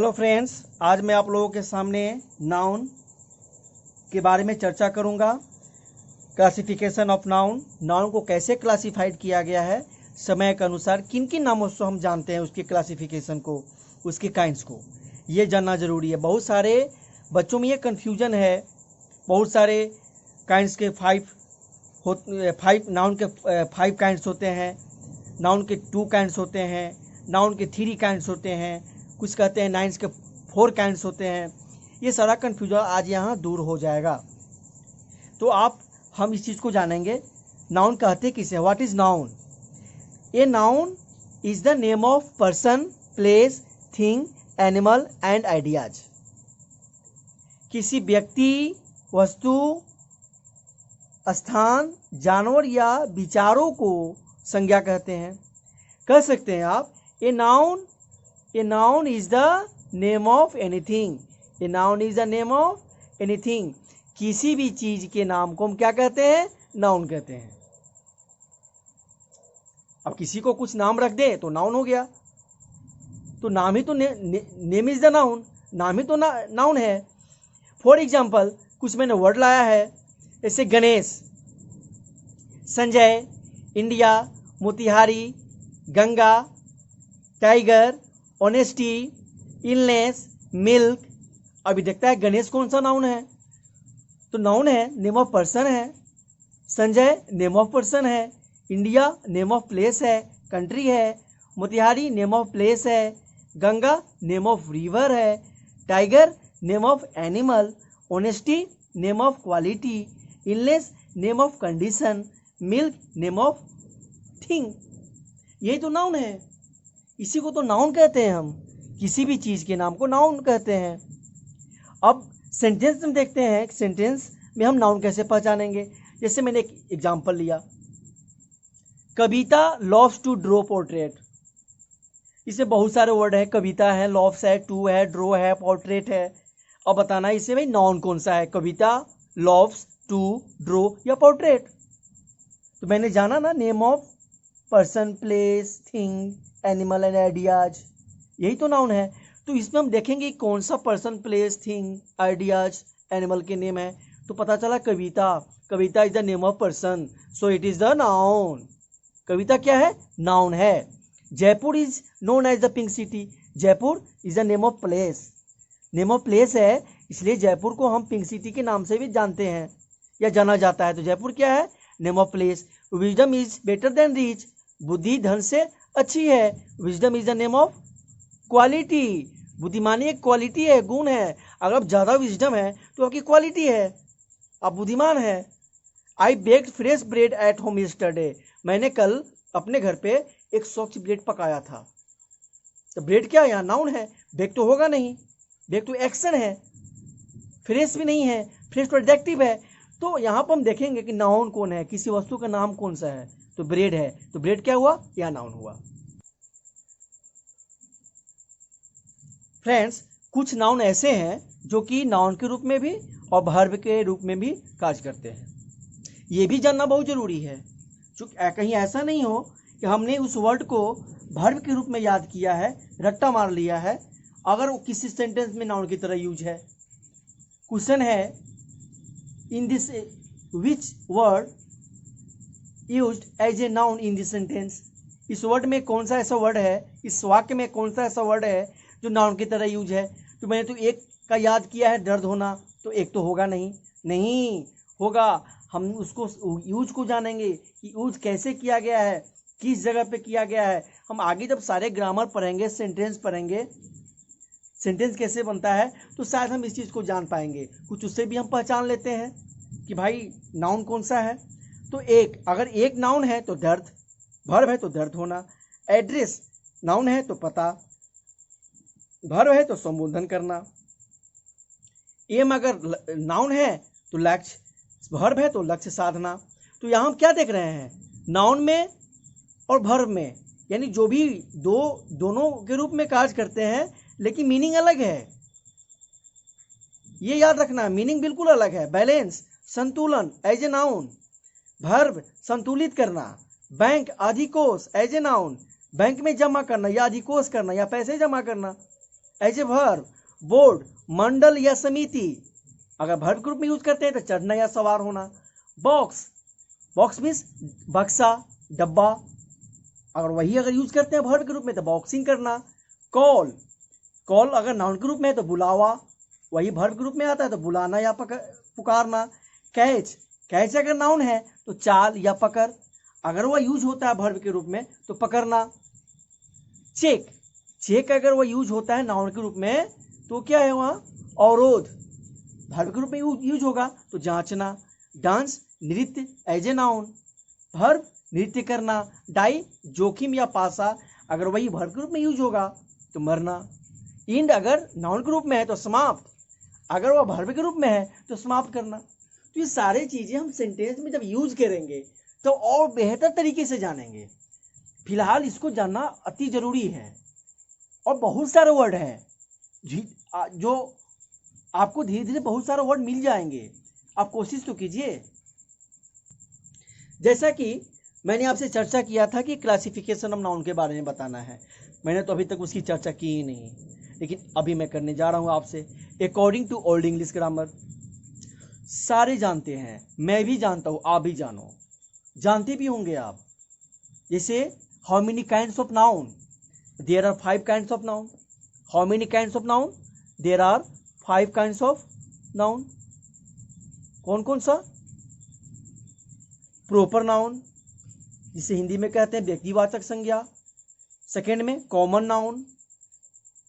Hello friends, आज मैं आप लोगों के सामने नाउन के बारे में चर्चा करूंगा। क्लासिफिकेशन ऑफ नाउन, नाउन को कैसे क्लासिफाइड किया गया है, समय के अनुसार किन किन नामों से हम जानते हैं उसके क्लासिफिकेशन को, उसके काइंड्स को, ये जानना ज़रूरी है। बहुत सारे बच्चों में ये कन्फ्यूजन है। बहुत सारे काइंड्स के फाइव नाउन के 5 काइंड्स होते हैं, नाउन के 2 काइंड्स होते हैं, नाउन के 3 काइंड्स होते हैं, कुछ कहते हैं नाउन्स के 4 काइंड्स होते हैं। ये सारा कन्फ्यूजन आज यहाँ दूर हो जाएगा। तो हम इस चीज़ को जानेंगे, नाउन कहते किसे, what is noun. A noun is the name of person, place, thing, animal and ideas. किसी व्यक्ति, वस्तु, स्थान, जानवर या विचारों को संज्ञा कहते हैं। कह सकते हैं आप a noun is the name of anything. A noun is the name of anything. किसी भी चीज के नाम को हम क्या कहते हैं, नाउन कहते हैं। अब किसी को कुछ नाम रख दे तो नाउन हो गया। तो नाम ही तो नेम इज द नाउन, नाम ही तो नाउन है। फॉर एग्जाम्पल कुछ मैंने वर्ड लाया है, जैसे Ganesh, Sanjay, India, Motihari, Ganga, tiger, honesty, illness, milk. अभी देखता है गणेश कौन सा नाउन है, तो नाउन है, नेम ऑफ पर्सन है। संजय नेम ऑफ पर्सन है। इंडिया नेम ऑफ प्लेस है, कंट्री है। मोतिहारी नेम ऑफ प्लेस है। गंगा नेम ऑफ रिवर है। Tiger name of animal. Honesty name of quality. Illness name of condition. Milk name of thing. यही तो noun है, इसी को तो नाउन कहते हैं। हम किसी भी चीज़ के नाम को नाउन कहते हैं। अब सेंटेंस में देखते हैं, सेंटेंस में हम नाउन कैसे पहचानेंगे। जैसे मैंने एक एग्जांपल लिया, कविता लव्स टू ड्रॉ पोर्ट्रेट। इसमें बहुत सारे वर्ड है, कविता है, लव्स है, टू है, ड्रॉ है, पोर्ट्रेट है। अब बताना इसे भाई नाउन कौन सा है, कविता, लव्स, टू, ड्रॉ या पोर्ट्रेट। तो मैंने जाना ना, name of person, place, thing, animal and ideas, यही तो नाउन है। तो इसमें हम देखेंगे कौन सा person, place, thing, ideas, animal के नेम है। तो पता चला Kavita, Kavita is the name of person, so it is the noun. Kavita क्या है, नाउन है। Jaipur is known as the pink city. Jaipur is the name of place, name of place है, इसलिए जयपुर को हम पिंक सिटी के नाम से भी जानते हैं या जाना जाता है। तो जयपुर क्या है, name of place. Wisdom is better than rich. बुद्धि धन से अच्छी है। Wisdom is the name of quality. बुद्धिमानी एक क्वालिटी है, गुण है। अगर आप ज़्यादा विजडम है तो आपकी क्वालिटी है, आप बुद्धिमान है। I baked fresh bread at home yesterday. मैंने कल अपने घर पे एक स्वच्छ ब्रेड पकाया था। तो ब्रेड क्या है, यहाँ नाउन है। बेक तो होगा नहीं, बेक तो एक्शन है। फ्रेश भी नहीं है, फ्रेश तो एडजेक्टिव है। तो यहाँ पर हम देखेंगे कि नाउन कौन है, किसी वस्तु का नाम कौन सा है। तो ब्रेड है, तो ब्रेड क्या हुआ, या नाउन हुआ। फ्रेंड्स, कुछ नाउन ऐसे हैं जो कि नाउन के रूप में भी और वर्ब के रूप में भी कार्य करते हैं। ये भी जानना बहुत जरूरी है, क्योंकि कहीं ऐसा नहीं हो कि हमने उस वर्ड को वर्ब के रूप में याद किया है, रट्टा मार लिया है, अगर वो किसी सेंटेंस में नाउन की तरह यूज है। क्वेश्चन है, in this which word used as a noun in this sentence. इस वर्ड में कौन सा ऐसा वर्ड है, इस वाक्य में कौन सा ऐसा वर्ड है जो नाउन की तरह यूज है। तो मैंने तो एक का याद किया है, दर्द होना, तो एक तो होगा नहीं होगा। हम उसको यूज को जानेंगे कि यूज कैसे किया गया है, किस जगह पे किया गया है। हम आगे जब सारे ग्रामर पढ़ेंगे, सेंटेंस पढ़ेंगे, सेंटेंस कैसे बनता है, तो शायद हम इस चीज़ को जान पाएंगे। कुछ उससे भी हम पहचान लेते हैं कि भाई नाउन कौन सा है। तो अगर एक नाउन है तो दर्द, वर्ब है तो दर्द होना। एड्रेस नाउन है तो पता, वर्ब है तो संबोधन करना। एम अगर नाउन है तो लक्ष्य, वर्ब है तो लक्ष्य साधना। तो यहाँ हम क्या देख रहे हैं, नाउन में और वर्ब में, यानी जो भी दोनों के रूप में कार्य करते हैं, लेकिन मीनिंग अलग है। ये याद रखना, मीनिंग बिल्कुल अलग है। बैलेंस, संतुलन एज ए नाउन। वर्ब संतुलित करना। बैंक अधिकोष एज ए नाउन, बैंक में जमा करना या अधिकोष करना या पैसे जमा करना। एज ए वर्ब, बोर्ड मंडल या समिति, अगर वर्ब ग्रुप में यूज करते हैं तो चढ़ना या सवार होना। बॉक्स, बॉक्स मीन्स बक्सा, डब्बा, अगर यूज करते हैं वर्ब ग्रुप में तो बॉक्सिंग करना। कॉल, कॉल अगर नाउन ग्रुप में है तो बुलावा, वही वर्ब ग्रुप में आता है तो बुलाना या पुकारना। कैच, कैच अगर नाउन है तो चाल या पकड़, अगर वह यूज होता है वर्ब के रूप में तो पकड़ना। चेक, चेक अगर वह यूज होता है नाउन के रूप में तो क्या है वहाँ, अवरोध, वर्ब के रूप में यूज होगा तो जांचना। डांस, नृत्य एज ए नाउन, वर्ब नृत्य करना। डाई, जोखिम या पासा, अगर वही वर्ब के रूप में यूज होगा तो मरना। इंड अगर नाउन के रूप में है तो समाप्त, अगर वह वर्ब के रूप में है तो समाप्त करना। तो ये सारी चीजें हम सेंटेंस में जब यूज करेंगे तो और बेहतर तरीके से जानेंगे। फिलहाल इसको जानना अति जरूरी है। और बहुत सारे वर्ड हैं जो आपको धीरे धीरे बहुत सारे वर्ड मिल जाएंगे, आप कोशिश तो कीजिए। जैसा कि मैंने आपसे चर्चा किया था कि क्लासिफिकेशन ऑफ नाउन के बारे में बताना है, मैंने तो अभी तक उसकी चर्चा की ही नहीं, लेकिन अभी मैं करने जा रहा हूं आपसे। According to old English grammar, सारे जानते हैं, मैं भी जानता हूं, आप भी जानो, जानते भी होंगे आप। जैसे how many kinds of noun, there are 5 kinds of noun. How many kinds of noun, there are 5 kinds of noun. कौन कौन सा? प्रॉपर नाउन, जिसे हिंदी में कहते हैं व्यक्तिवाचक संज्ञा। सेकेंड में कॉमन नाउन,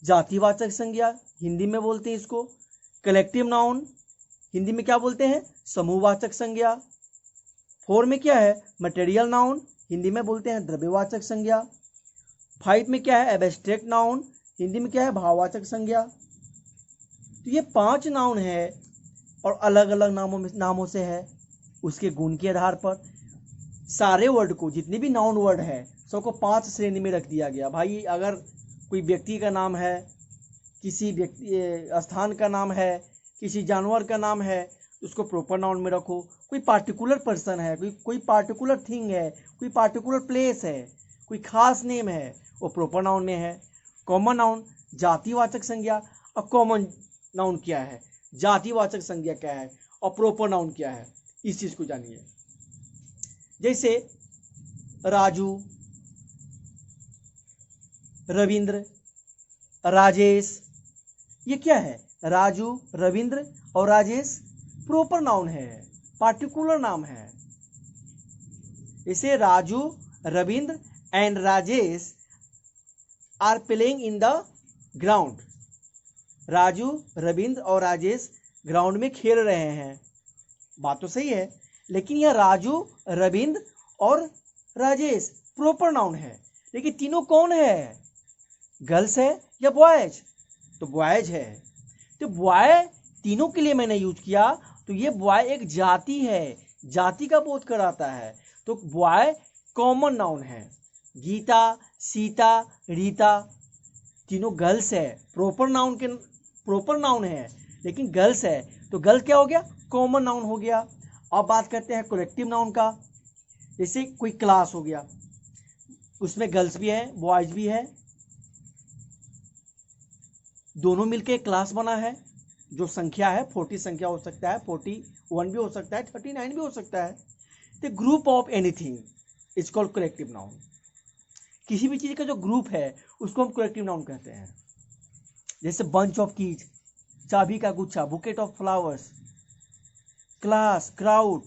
जातिवाचक संज्ञा, हिंदी में बोलते हैं इसको। कलेक्टिव नाउन, हिंदी में क्या बोलते हैं? समूहवाचक संज्ञा। 4 में क्या है? मटेरियल नाउन, हिंदी में बोलते हैं द्रव्यवाचक संज्ञा। 5 में क्या है? एब्स्ट्रैक्ट नाउन, हिंदी में क्या है? भाववाचक संज्ञा। तो ये 5 नाउन है और अलग अलग नामों से है, उसके गुण के आधार पर सारे वर्ड को, जितने भी नाउन वर्ड है सबको 5 श्रेणी में रख दिया गया। भाई अगर कोई व्यक्ति का नाम है, किसी स्थान का नाम है, किसी जानवर का नाम है, उसको प्रॉपर नाउन में रखो। कोई पार्टिकुलर पर्सन है, कोई पार्टिकुलर थिंग है, कोई पार्टिकुलर प्लेस है, कोई खास नेम है, वो प्रॉपर नाउन में है। कॉमन नाउन, जातिवाचक संज्ञा। और कॉमन नाउन क्या है, जातिवाचक संज्ञा क्या है और प्रॉपर नाउन क्या है, इस चीज को जानिए। जैसे राजू, रविंद्र, राजेश, ये क्या है? राजू, रविंद्र और राजेश प्रॉपर नाउन है, पार्टिकुलर नाम है। इसे Raju, Ravindra and Rajesh are playing in the ground. Raju, Ravindra और राजेश ग्राउंड में खेल रहे हैं, बात तो सही है, लेकिन यह राजू, रविंद्र और राजेश प्रॉपर नाउन है। लेकिन तीनों कौन है? गर्ल्स है या बॉयज? तो बॉयज है। तो बॉय तीनों के लिए मैंने यूज किया, तो ये बॉय एक जाति है, जाति का बोध कराता है। तो बॉय कॉमन नाउन है। गीता, सीता, रीता तीनों गर्ल्स है, प्रॉपर नाउन है, लेकिन गर्ल्स है, तो गर्ल क्या हो गया? कॉमन नाउन हो गया। अब बात करते हैं कलेक्टिव नाउन का। जैसे कोई क्लास हो गया, उसमें गर्ल्स भी है, बॉयज भी है, दोनों मिलके क्लास बना है। जो संख्या है 40 संख्या हो सकता है, 41 भी हो सकता है, 39 भी हो सकता है। The group of anything is called collective noun. किसी भी चीज का जो ग्रुप है उसको हम कलेक्टिव नाउन कहते हैं। जैसे बंच ऑफ कीज, चाबी का गुच्छा, bouquet of flowers, class, crowd,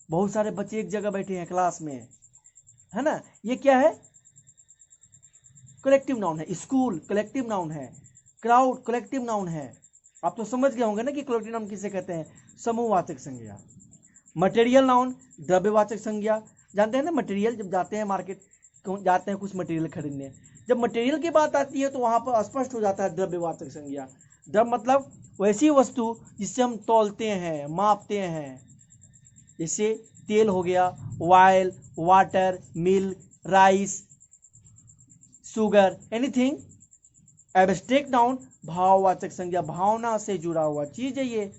बहुत सारे बच्चे एक जगह बैठे हैं क्लास में, है ना, ये क्या है? कलेक्टिव नाउन है। स्कूल कलेक्टिव नाउन है, क्राउड कलेक्टिव नाउन है। आप तो समझ गए होंगे ना कि कलेक्टिव नाउन किसे कहते हैं? समूहवाचक संज्ञा। मटेरियल नाउन, द्रव्यवाचक संज्ञा। जानते हैं ना, मटेरियल जब जाते हैं मार्केट, जाते हैं कुछ मटेरियल खरीदने, जब मटेरियल की बात आती है तो वहां पर स्पष्ट हो जाता है द्रव्यवाचक संज्ञा। द्रव्य मतलब वैसी वस्तु जिससे हम तौलते हैं, मापते हैं। जैसे तेल हो गया, oil, water, milk, rice, sugar, anything. Abstract noun, भाववाचक संज्ञा, भावना से जुड़ा हुआ चीज है ये।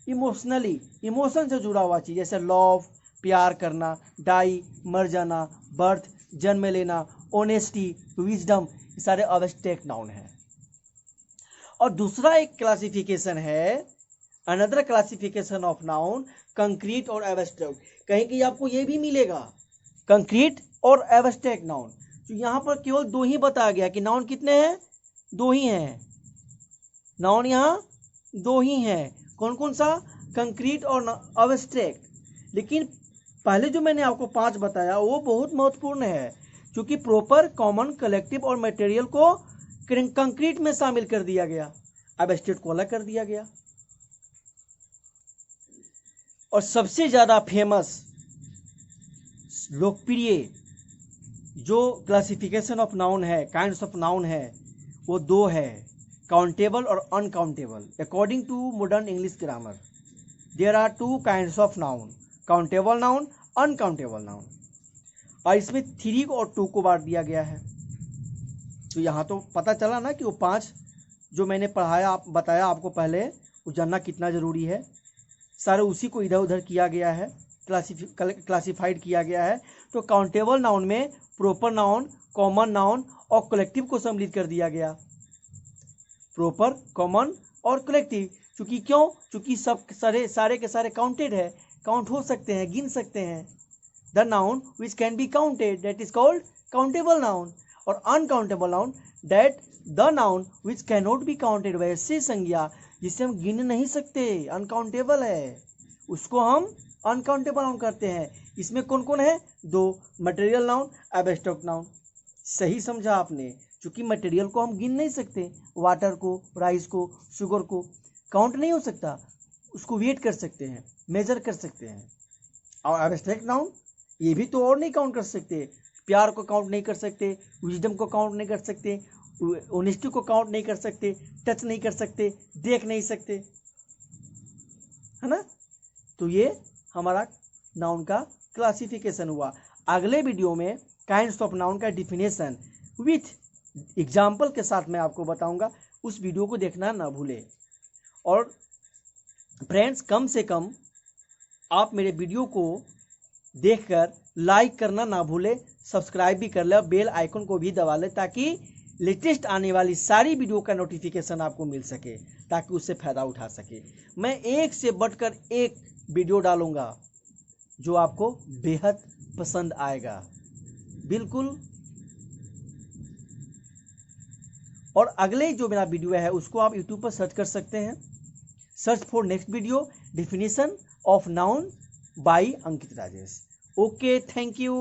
इमोशनली, इमोशन से जुड़ा हुआ चीज, जैसे लव, प्यार करना, डाई, मर जाना, बर्थ, जन्म लेना, ऑनेस्टी, विजडम, ये सारे एब्स्ट्रैक्ट नाउन है। और दूसरा एक क्लासिफिकेशन है, another classification of noun, concrete और एब्स्ट्रैक्ट। कहीं कहीं आपको ये भी मिलेगा कंक्रीट और एब्स्ट्रैक्ट नाउन। तो यहाँ पर केवल दो ही बताया गया कि नाउन कितने हैं, दो ही हैं, नाउन यहाँ दो ही हैं। कौन कौन सा, कंक्रीट और एब्स्ट्रैक्ट। लेकिन पहले जो मैंने आपको 5 बताया वो बहुत महत्वपूर्ण है, क्योंकि प्रॉपर, कॉमन, कलेक्टिव और मटेरियल को कंक्रीट में शामिल कर दिया गया, एब्स्ट्रैक्ट को अलग कर दिया गया। और सबसे ज्यादा फेमस, लोकप्रिय जो क्लासिफिकेशन ऑफ नाउन है, काइंड्स ऑफ नाउन है, वो दो है, काउंटेबल और uncountable. According to modern English grammar there are 2 kinds of noun, countable noun, uncountable noun. और इसमें 3 और 2 को बांट दिया गया है। तो यहाँ तो पता चला ना कि वो 5 जो मैंने पढ़ाया, बताया आपको पहले, वो जानना कितना ज़रूरी है। सारे उसी को इधर उधर किया गया है, क्लासिफाइड किया गया है। तो काउंटेबल नाउन में प्रॉपर नाउन, कॉमन नाउन और कलेक्टिव को सम्मिलित कर दिया गया। प्रॉपर, कॉमन और कलेक्टिव। क्योंकि क्यों, क्योंकि सब सारे के सारे काउंटेड है, काउंट हो सकते हैं, गिन सकते हैं। The noun which can be counted that is called countable noun. और uncountable noun that the noun which can not be counted, वैसे संज्ञा जिसे हम गिन नहीं सकते, अनकाउंटेबल है, उसको हम अनकाउंटेबल नाउन करते हैं। इसमें कौन कौन है, 2, मटेरियल नाउन, एब्स्ट्रैक्ट नाउन। सही समझा आपने, क्योंकि मटेरियल को हम गिन नहीं सकते, वाटर को, राइस को, शुगर को काउंट नहीं हो सकता, उसको वेट कर सकते हैं, मेजर कर सकते हैं। और एब्स्ट्रैक्ट नाउन ये भी तो और नहीं काउंट कर सकते, प्यार को काउंट नहीं कर सकते, विजडम को काउंट नहीं कर सकते, ऑनेस्टी को काउंट नहीं कर सकते, टच नहीं कर सकते, देख नहीं सकते, है ना। तो ये हमारा नाउन का क्लासिफिकेशन हुआ। अगले वीडियो में काइंड्स ऑफ नाउन का डिफिनेशन विथ एग्जाम्पल के साथ मैं आपको बताऊंगा, उस वीडियो को देखना ना भूले। और फ्रेंड्स, कम से कम आप मेरे वीडियो को देखकर लाइक करना ना भूले, सब्सक्राइब भी कर ले और बेल आइकन को भी दबा ले, ताकि लेटेस्ट आने वाली सारी वीडियो का नोटिफिकेशन आपको मिल सके, ताकि उससे फ़ायदा उठा सके। मैं एक से बढ़कर एक वीडियो डालूंगा जो आपको बेहद पसंद आएगा, बिल्कुल। और अगले जो मेरा वीडियो है उसको आप यूट्यूब पर सर्च कर सकते हैं, search for next video, definition of noun by Ankit Rajesh. Okay, thank you.